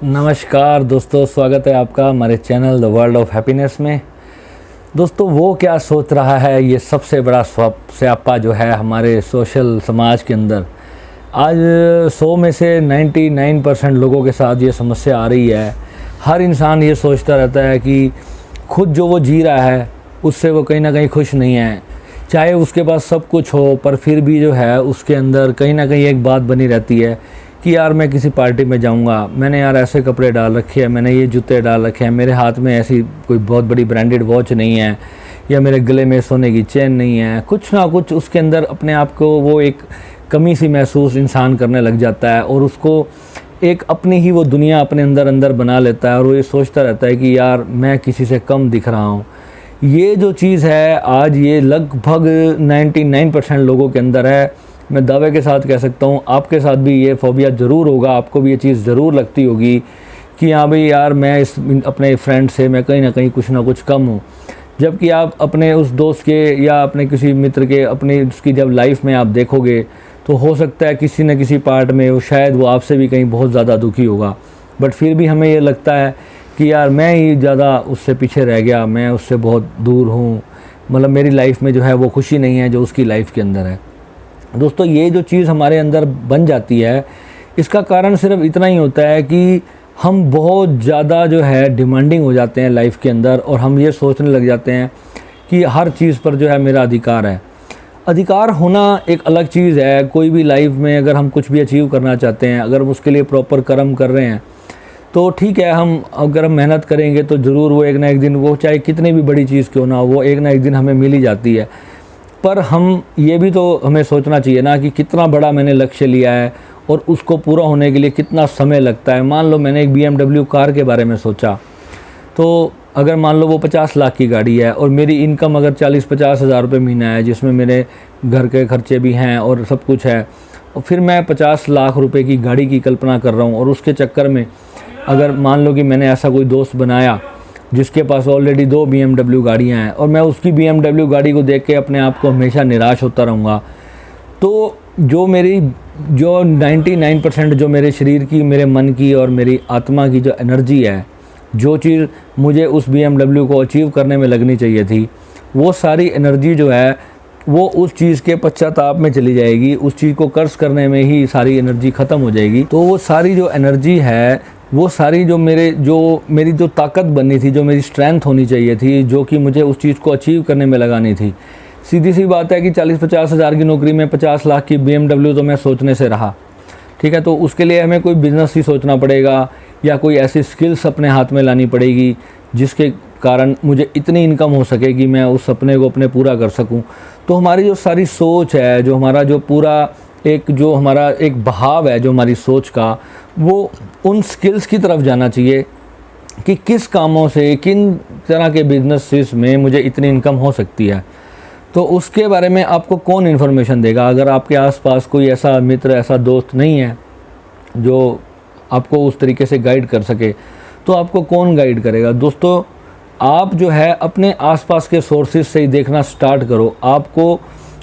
नमस्कार दोस्तों, स्वागत है आपका हमारे channel the world of happiness में। दोस्तों, वो क्या सोच रहा है, ये सबसे बड़ा स्यापा जो है हमारे सोशल समाज के अंदर। आज 100 में से 99% लोगों के साथ ये समस्या आ रही है। हर इंसान ये सोचता रहता है कि खुद जो वो जी रहा है उससे वो कहीं ना कहीं खुश नहीं है। चाहे उसके पास सब कुछ हो, पर फिर भी जो है उसके अंदर कहीं ना कहीं एक बात बनी रहती है कि यार मैं किसी पार्टी में जाऊंगा, मैंने यार ऐसे कपड़े डाल रखे हैं, मैंने ये जूते डाल रखे हैं, मेरे हाथ में ऐसी कोई बहुत बड़ी ब्रांडेड वॉच नहीं है, या मेरे गले में सोने की चेन नहीं है। कुछ ना कुछ उसके अंदर अपने आप को वो एक कमी सी महसूस इंसान करने लग जाता है और उसको एक अपनी ही वो दुनिया अपने अंदर बना लेता है और वो ये सोचता रहता है कि यार मैं किसी से कम दिख रहा हूँ। ये जो चीज़ है आज ये लगभग 99% लोगों के अंदर है। मैं दावे के साथ कह सकता हूँ आपके साथ भी ये फोबिया ज़रूर होगा, आपको भी ये चीज़ ज़रूर लगती होगी कि हाँ भाई यार मैं इस अपने फ्रेंड से मैं कहीं ना कुछ कम हूँ। जबकि आप अपने उस दोस्त के या अपने किसी मित्र के अपनी उसकी जब लाइफ में आप देखोगे तो हो सकता है किसी न किसी पार्ट में वो शायद वो आपसे भी कहीं बहुत ज़्यादा दुखी होगा, बट फिर भी हमें ये लगता है कि यार मैं ही ज़्यादा उससे पीछे रह गया, मैं उससे बहुत दूर हूँ, मतलब मेरी लाइफ में जो है वो खुशी नहीं है जो उसकी लाइफ के अंदर है। दोस्तों, ये जो चीज़ हमारे अंदर बन जाती है इसका कारण सिर्फ इतना ही होता है कि हम बहुत ज़्यादा जो है डिमांडिंग हो जाते हैं लाइफ के अंदर और हम ये सोचने लग जाते हैं कि हर चीज़ पर जो है मेरा अधिकार है। अधिकार होना एक अलग चीज़ है। कोई भी लाइफ में अगर हम कुछ भी अचीव करना चाहते हैं, अगर हम उसके लिए प्रॉपर कर्म कर रहे हैं तो ठीक है, हम अगर हम मेहनत करेंगे तो ज़रूर वो एक ना एक दिन, वो चाहे कितनी भी बड़ी चीज़ क्यों ना हो, वो एक ना एक दिन हमें मिल ही जाती है। पर हम ये भी तो हमें सोचना चाहिए ना कि कितना बड़ा मैंने लक्ष्य लिया है और उसको पूरा होने के लिए कितना समय लगता है। मान लो मैंने एक BMW कार के बारे में सोचा, तो अगर मान लो वो 50 लाख की गाड़ी है और मेरी इनकम अगर 40-50 हज़ार रुपये महीना है, जिसमें मेरे घर के खर्चे भी हैं और सब कुछ है, और फिर मैं 50 लाख रुपए की गाड़ी की कल्पना कर रहा हूँ और उसके चक्कर में अगर मान लो कि मैंने ऐसा कोई दोस्त बनाया जिसके पास ऑलरेडी 2 BMW गाड़ियाँ हैं और मैं उसकी BMW गाड़ी को देख के अपने आप को हमेशा निराश होता रहूँगा, तो जो 99% जो मेरे शरीर की, मेरे मन की और मेरी आत्मा की जो एनर्जी है, जो चीज़ मुझे उस BMW को अचीव करने में लगनी चाहिए थी, वो सारी एनर्जी जो है वो उस चीज़ के पश्चाताप में चली जाएगी, उस चीज़ को कर्ज करने में ही सारी एनर्जी ख़त्म हो जाएगी। तो वो सारी जो एनर्जी है, वो सारी जो मेरी जो ताकत बननी थी, जो मेरी स्ट्रेंथ होनी चाहिए थी, जो कि मुझे उस चीज़ को अचीव करने में लगानी थी। सीधी सी बात है कि 40-50 हज़ार की नौकरी में 50 लाख की BMW तो मैं सोचने से रहा। ठीक है, तो उसके लिए हमें कोई बिज़नेस ही सोचना पड़ेगा या कोई ऐसी स्किल्स अपने हाथ में लानी पड़ेगी जिसके कारण मुझे इतनी इनकम हो सके कि मैं उस सपने को अपने पूरा कर सकूं। तो हमारी जो सारी सोच है, जो हमारा जो पूरा जो हमारा एक बहाव है जो हमारी सोच का, वो उन स्किल्स की तरफ जाना चाहिए कि किस कामों से, किन तरह के बिजनेसेस में मुझे इतनी इनकम हो सकती है। तो उसके बारे में आपको कौन इन्फॉर्मेशन देगा? अगर आपके आसपास कोई ऐसा मित्र, ऐसा दोस्त नहीं है जो आपको उस तरीके से गाइड कर सके, तो आपको कौन गाइड करेगा? दोस्तों, आप जो है अपने आसपास के सोर्सेज से ही देखना स्टार्ट करो। आपको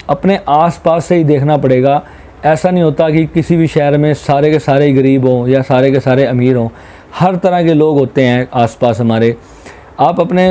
अपने आसपास से ही देखना पड़ेगा। ऐसा नहीं होता कि किसी भी शहर में सारे के सारे गरीब हों या सारे के सारे अमीर हों। हर तरह के लोग होते हैं आसपास हमारे। आप अपने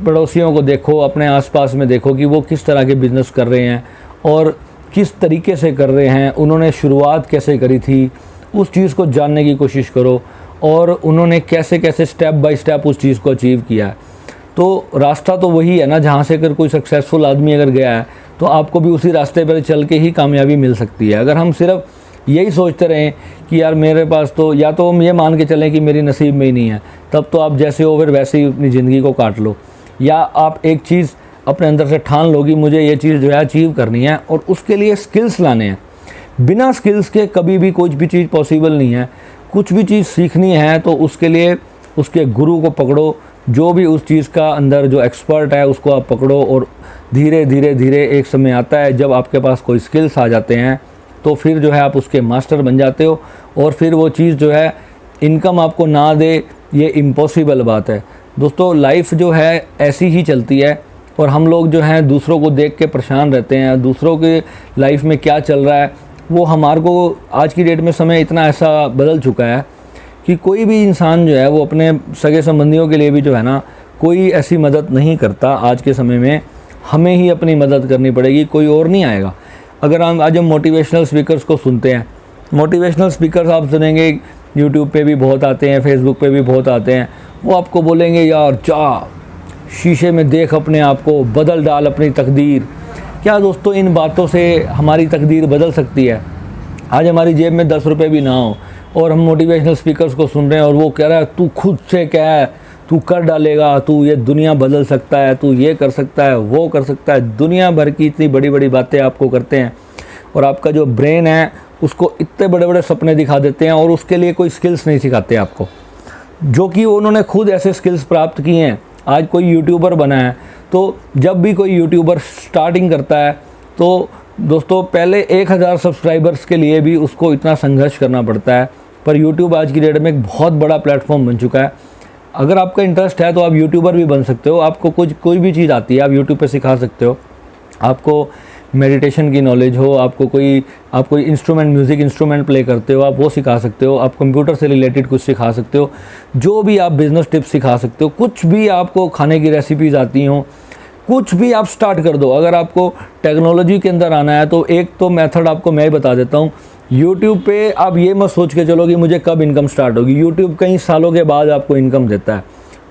पड़ोसियों को देखो, अपने आसपास में देखो कि वो किस तरह के बिज़नेस कर रहे हैं और किस तरीके से कर रहे हैं, उन्होंने शुरुआत कैसे करी थी, उस चीज़ को जानने की कोशिश करो और उन्होंने कैसे कैसे स्टेप बाय स्टेप उस चीज़ को अचीव किया है। तो रास्ता तो वही है ना, जहाँ से अगर कोई सक्सेसफुल आदमी अगर गया है तो आपको भी उसी रास्ते पर चल के ही कामयाबी मिल सकती है। अगर हम सिर्फ यही सोचते रहें कि यार मेरे पास तो, या तो हम ये मान के चलें कि मेरी नसीब में ही नहीं है, तब तो आप जैसे हो फिर वैसे ही अपनी ज़िंदगी को काट लो। या आप एक चीज़ अपने अंदर से ठान लो कि मुझे ये चीज़ जो है अचीव करनी है और उसके लिए स्किल्स लाने हैं। बिना स्किल्स के कभी भी कुछ भी चीज़ पॉसिबल नहीं है। कुछ भी चीज़ सीखनी है तो उसके लिए उसके गुरु को पकड़ो, जो भी उस चीज़ का अंदर जो एक्सपर्ट है उसको आप पकड़ो और धीरे धीरे एक समय आता है जब आपके पास कोई स्किल्स आ जाते हैं तो फिर जो है आप उसके मास्टर बन जाते हो और फिर वो चीज़ जो है इनकम आपको ना दे, ये इम्पॉसिबल बात है। दोस्तों, लाइफ जो है ऐसी ही चलती है और हम लोग जो हैं दूसरों को देख के परेशान रहते हैं। दूसरों के लाइफ में क्या चल रहा है वो हमारे को, आज की डेट में समय इतना ऐसा बदल चुका है कि कोई भी इंसान जो है वो अपने सगे संबंधियों के लिए भी जो है ना कोई ऐसी मदद नहीं करता। आज के समय में हमें ही अपनी मदद करनी पड़ेगी, कोई और नहीं आएगा। अगर हम आज मोटिवेशनल स्पीकर्स को सुनते हैं, मोटिवेशनल स्पीकर्स आप सुनेंगे यूट्यूब पे भी बहुत आते हैं, फेसबुक पे भी बहुत आते हैं। वो आपको बोलेंगे यार जा शीशे में देख अपने आप को, बदल डाल अपनी तकदीर। क्या दोस्तों इन बातों से हमारी तकदीर बदल सकती है? आज हमारी जेब में 10 रुपये भी ना हो और हम मोटिवेशनल स्पीकर्स को सुन रहे हैं और वो कह रहा है तू खुद से कह, तू कर डालेगा, तू ये दुनिया बदल सकता है, तू ये कर सकता है, वो कर सकता है। दुनिया भर की इतनी बड़ी बड़ी बातें आपको करते हैं और आपका जो ब्रेन है उसको इतने बड़े बड़े सपने दिखा देते हैं और उसके लिए कोई स्किल्स नहीं सिखाते आपको, जो कि उन्होंने खुद ऐसे स्किल्स प्राप्त किए हैं। आज कोई यूट्यूबर बना है, तो जब भी कोई यूट्यूबर स्टार्टिंग करता है तो दोस्तों पहले 1000 सब्सक्राइबर्स के लिए भी उसको इतना संघर्ष करना पड़ता है। पर यूट्यूब आज की डेट में एक बहुत बड़ा प्लेटफॉर्म बन चुका है। अगर आपका इंटरेस्ट है तो आप यूट्यूबर भी बन सकते हो। आपको कोई भी चीज़ आती है आप यूट्यूब पे सिखा सकते हो। आपको मेडिटेशन की नॉलेज हो, आप कोई इंस्ट्रूमेंट, म्यूज़िक इंस्ट्रूमेंट प्ले करते हो, आप वो सिखा सकते हो। आप कंप्यूटर से रिलेटेड कुछ सिखा सकते हो, जो भी आप बिज़नेस टिप्स सिखा सकते हो। कुछ भी आपको खाने की रेसिपीज़ आती हों, कुछ भी आप स्टार्ट कर दो। अगर आपको टेक्नोलॉजी के अंदर आना है तो एक तो मेथड आपको मैं ही बता देता हूँ। यूट्यूब पे आप ये मत सोच के चलो कि मुझे कब इनकम स्टार्ट होगी। यूट्यूब कई सालों के बाद आपको इनकम देता है,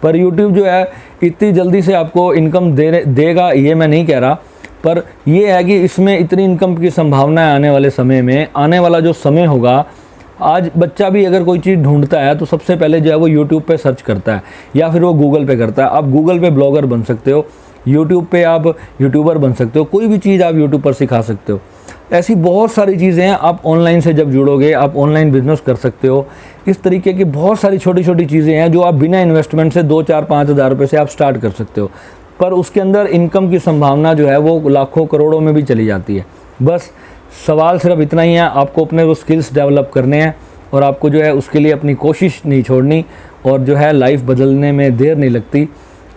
पर यूट्यूब जो है इतनी जल्दी से आपको इनकम देगा ये मैं नहीं कह रहा। पर ये है कि इसमें इतनी इनकम की संभावना है आने वाले समय में। आने वाला जो समय होगा, आज बच्चा भी अगर कोई चीज़ ढूंढता है तो सबसे पहले जो है वो यूट्यूब पे सर्च करता है या फिर वो गूगल पे करता है। आप गूगल पे ब्लॉगर बन सकते हो, यूट्यूब पे आप यूट्यूबर बन सकते हो, कोई भी चीज़ आप यूट्यूब पर सिखा सकते हो। ऐसी बहुत सारी चीज़ें हैं। आप ऑनलाइन से जब जुड़ोगे आप ऑनलाइन बिजनेस कर सकते हो। इस तरीके की बहुत सारी छोटी छोटी चीज़ें हैं जो आप बिना इन्वेस्टमेंट से 2, 4, 5 हज़ार रुपये से आप स्टार्ट कर सकते हो। पर उसके अंदर इनकम की संभावना जो है वो लाखों करोड़ों में भी चली जाती है। बस सवाल सिर्फ इतना ही है, आपको अपने वो स्किल्स डेवलप करने हैं और आपको जो है उसके लिए अपनी कोशिश नहीं छोड़नी और जो है लाइफ बदलने में देर नहीं लगती।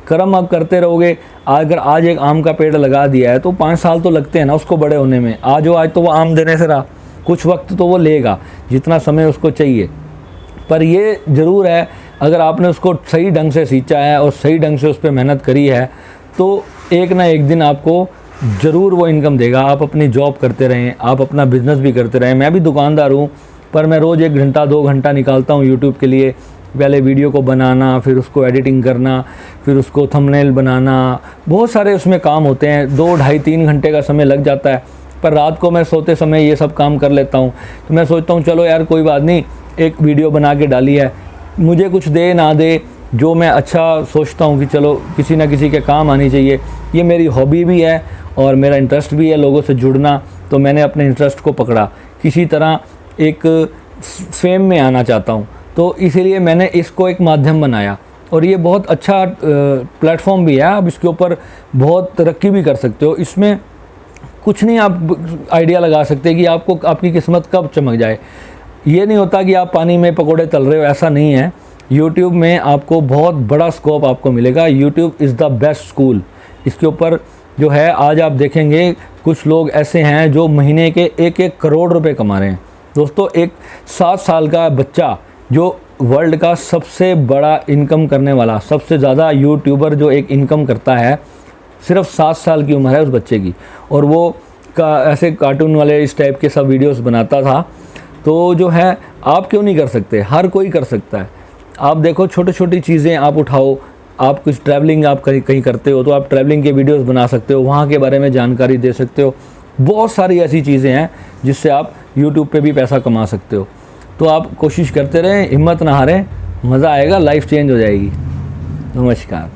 कर्म आप करते रहोगे। अगर आज एक आम का पेड़ लगा दिया है तो 5 साल तो लगते हैं ना उसको बड़े होने में। आज तो वो आम देने से रहा, कुछ वक्त तो वो लेगा जितना समय उसको चाहिए। पर ये ज़रूर है अगर आपने उसको सही ढंग से सींचा है और सही ढंग से उस पर मेहनत करी है तो एक ना एक दिन आपको ज़रूर वो इनकम देगा। आप अपनी जॉब करते रहें, आप अपना बिज़नेस भी करते रहें। मैं भी दुकानदार हूँ, पर मैं रोज़ 1 घंटा 2 घंटा निकालता हूँ यूट्यूब के लिए। पहले वीडियो को बनाना, फिर उसको एडिटिंग करना, फिर उसको थंबनेल बनाना, बहुत सारे उसमें काम होते हैं। 2, ढाई, 3 घंटे का समय लग जाता है। पर रात को मैं सोते समय ये सब काम कर लेता हूँ। तो मैं सोचता हूँ चलो यार कोई बात नहीं, एक वीडियो बना के डाली है, मुझे कुछ दे ना दे, जो मैं अच्छा सोचता हूँ कि चलो किसी ना किसी के काम आनी चाहिए। ये मेरी हॉबी भी है और मेरा इंटरेस्ट भी है लोगों से जुड़ना। तो मैंने अपने इंटरेस्ट को पकड़ा, किसी तरह एक फेम में आना चाहता हूँ, तो इसीलिए मैंने इसको एक माध्यम बनाया। और ये बहुत अच्छा प्लेटफॉर्म भी है। आप इसके ऊपर बहुत तरक्की भी कर सकते हो। इसमें कुछ नहीं आप आइडिया लगा सकते कि आपको आपकी किस्मत कब चमक जाए। ये नहीं होता कि आप पानी में पकोड़े तल रहे हो, ऐसा नहीं है। यूट्यूब में आपको बहुत बड़ा स्कोप आपको मिलेगा। YouTube is the best school. इसके ऊपर जो है आज आप देखेंगे कुछ लोग ऐसे हैं जो महीने के 1-1 करोड़ रुपए कमा रहे हैं। दोस्तों एक 7 साल का बच्चा जो वर्ल्ड का सबसे बड़ा इनकम करने वाला, सबसे ज़्यादा यूट्यूबर जो एक इनकम करता है, सिर्फ 7 साल की उम्र है उस बच्चे की। और वो ऐसे कार्टून वाले इस टाइप के सब वीडियोस बनाता था। तो जो है आप क्यों नहीं कर सकते? हर कोई कर सकता है। आप देखो छोटी छोटी चीज़ें आप उठाओ। आप कुछ ट्रैवलिंग आप कहीं करते हो तो आप ट्रैवलिंग के वीडियोस बना सकते हो, वहाँ के बारे में जानकारी दे सकते हो। बहुत सारी ऐसी चीज़ें हैं जिससे आप यूट्यूब पे भी पैसा कमा सकते हो। तो आप कोशिश करते रहें, हिम्मत ना हारें, मज़ा आएगा, लाइफ चेंज हो जाएगी। नमस्कार।